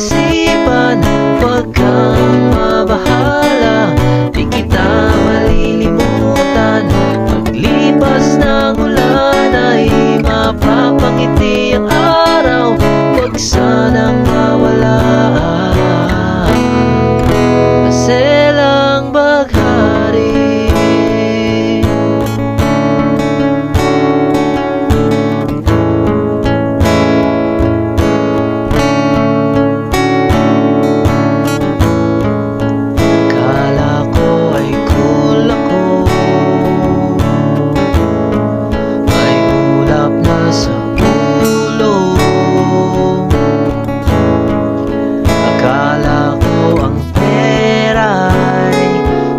isipan, huwag kang mabahala. Di kita malilimutan. Paglipas ng ulan ay mapapangiti ang araw, huwag sanang mawala. Maselang baghari. Akala ko ay cool ako, may ulap na sa ulo. Akala ko ang pera'y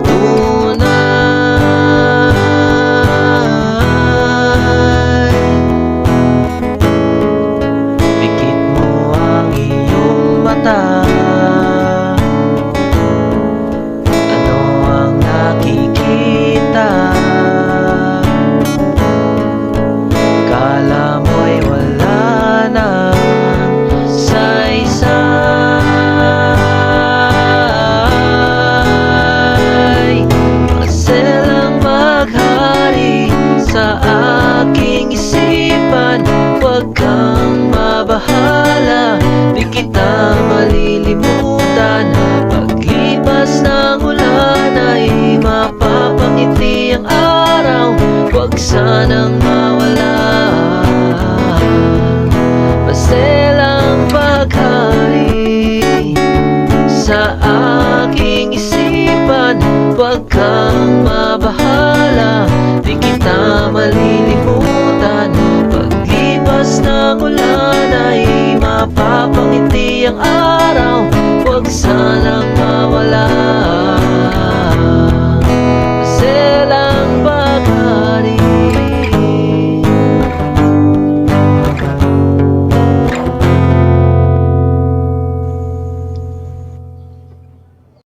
tunay. Pikit mo ang iyong mata, ano ang nakikita? Akala mo'y wala nang saysay. Maselang maghari sa aking isipan, huwag kang mabahala. Di kita malilimutan. Paglipas ng ulan ay mapapangiti ang araw, huwag sanang mawala. Maselang baghari sa aking isipan, huwag kang mabahala. Di kita malilimutan. Paglipas ng ulan ay mapapangiti ang araw, huwag sanang mawala.